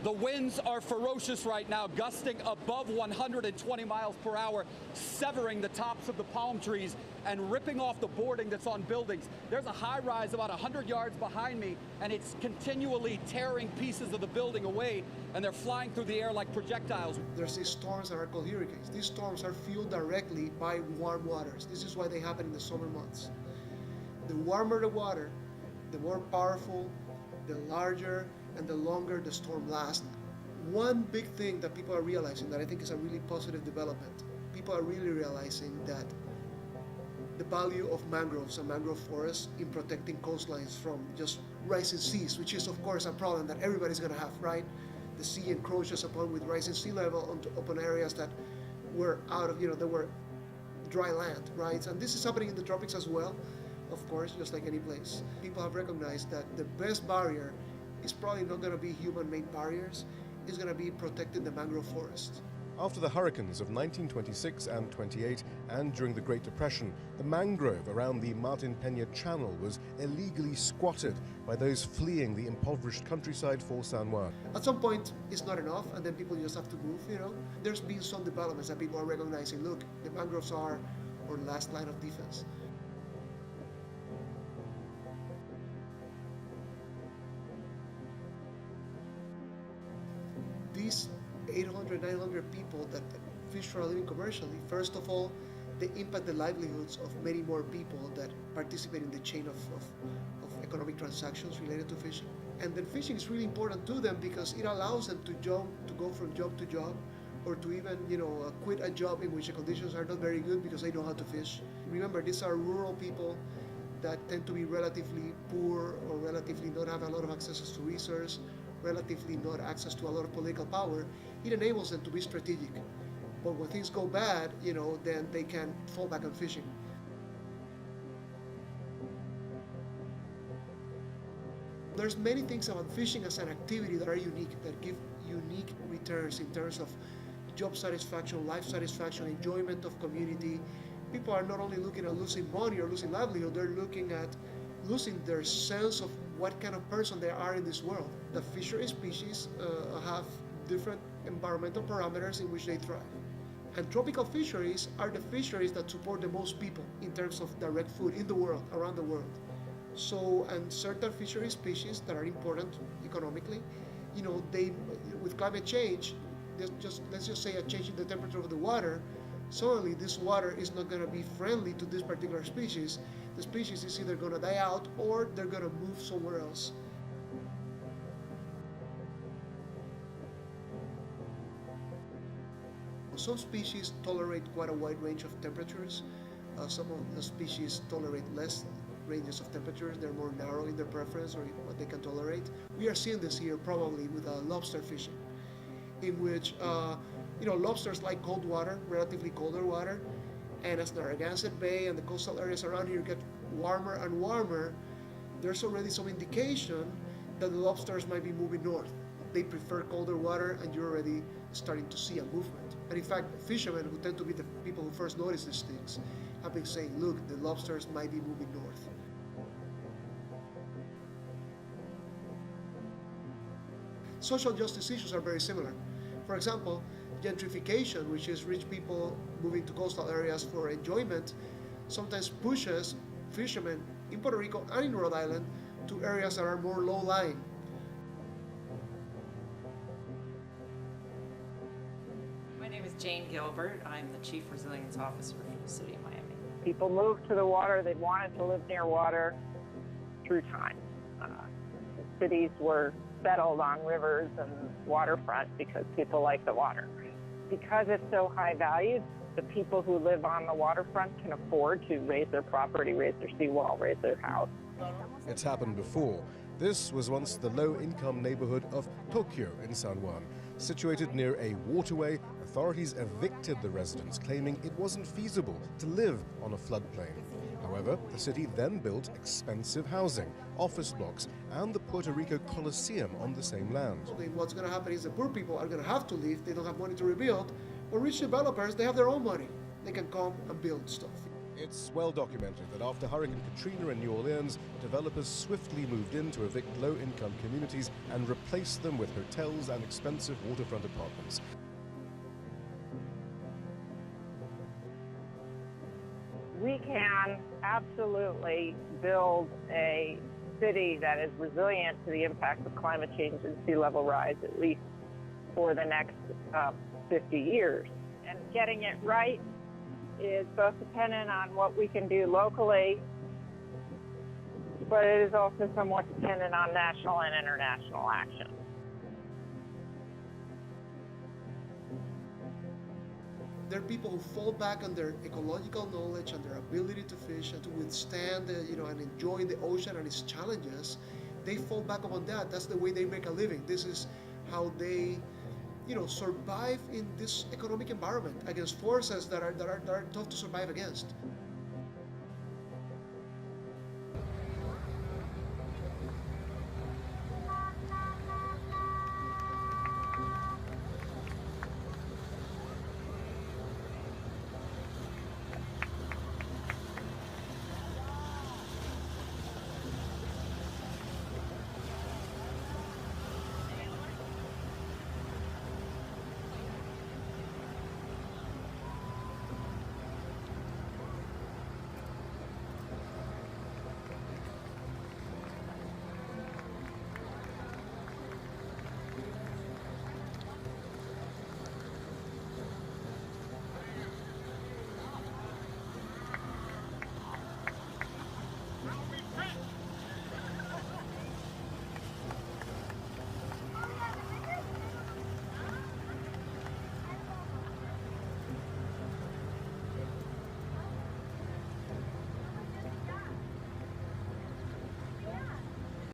The winds are ferocious right now, gusting above 120 miles per hour, severing the tops of the palm trees and ripping off the boarding that's on buildings. There's a high rise about 100 yards behind me, and it's continually tearing pieces of the building away, and they're flying through the air like projectiles. There's these storms that are called hurricanes. These storms are fueled directly by warm waters. This is why they happen in the summer months. The warmer the water, the more powerful, the larger, and the longer the storm lasts. One big thing that people are realizing that I think is a really positive development, people are really realizing that the value of mangroves and mangrove forests in protecting coastlines from just rising seas, which is of course a problem that everybody's gonna have, right? The sea encroaches upon with rising sea level upon areas that were out of, that were dry land, right? And this is happening in the tropics as well, of course, just like any place. People have recognized that the best barrier is probably not going to be human-made barriers, it's going to be protecting the mangrove forest. After the hurricanes of 1926 and 28 and during the Great Depression, the mangrove around the Martin Peña Channel was illegally squatted by those fleeing the impoverished countryside for San Juan. At some point, it's not enough, and then people just have to move, There's been some developments that people are recognizing, look, the mangroves are our last line of defense. These 800, 900 people that fish for a living commercially, first of all, they impact the livelihoods of many more people that participate in the chain of economic transactions related to fishing. And then fishing is really important to them because it allows them to go from job to job, or to even, quit a job in which the conditions are not very good because they know how to fish. Remember, these are rural people that tend to be relatively poor or relatively not have a lot of access to resources, relatively not access to a lot of political power. It enables them to be strategic. But when things go bad, then they can fall back on fishing. There's many things about fishing as an activity that are unique, that give unique returns in terms of job satisfaction, life satisfaction, enjoyment of community. People are not only looking at losing money or losing livelihood, they're looking at losing their sense of what kind of person they are in this world. The fishery species have different environmental parameters in which they thrive. And tropical fisheries are the fisheries that support the most people in terms of direct food in the world, around the world. So, and certain fishery species that are important economically, with climate change, let's just say a change in the temperature of the water, suddenly this water is not going to be friendly to this particular species. The species is either going to die out or they're going to move somewhere else. Some species tolerate quite a wide range of temperatures. Some of the species tolerate less ranges of temperatures. They're more narrow in their preference or what they can tolerate. We are seeing this here probably with lobster fishing, in which lobsters like cold water, relatively colder water, and as Narragansett Bay and the coastal areas around here get warmer and warmer, there's already some indication that the lobsters might be moving north. They prefer colder water, and you're already starting to see a movement. And in fact, fishermen, who tend to be the people who first notice these things, have been saying, look, the lobsters might be moving north. Social justice issues are very similar. For example, gentrification, which is rich people moving to coastal areas for enjoyment, sometimes pushes fishermen in Puerto Rico and in Rhode Island to areas that are more low-lying. My name is Jane Gilbert. I'm the Chief Resilience Officer for the City of Miami. People moved to the water. They wanted to live near water through time. Cities were settled on rivers and waterfront because people like the water. Because it's so high valued, the people who live on the waterfront can afford to raise their property, raise their seawall, raise their house. It's happened before. This was once the low-income neighborhood of Tokyo in San Juan. Situated near a waterway, authorities evicted the residents, claiming it wasn't feasible to live on a floodplain. However, the city then built expensive housing, office blocks, and the Puerto Rico Coliseum on the same land. What's going to happen is the poor people are going to have to leave. They don't have money to rebuild. But rich developers, they have their own money. They can come and build stuff. It's well documented that after Hurricane Katrina in New Orleans, developers swiftly moved in to evict low-income communities and replace them with hotels and expensive waterfront apartments. We can absolutely build a city that is resilient to the impacts of climate change and sea level rise, at least for the next 50 years. And getting it right is both dependent on what we can do locally, but it is also somewhat dependent on national and international action. There are people who fall back on their ecological knowledge and their ability to fish and to withstand, and enjoy the ocean and its challenges. They fall back upon that. That's the way they make a living. This is how they, survive in this economic environment against forces that are tough to survive against.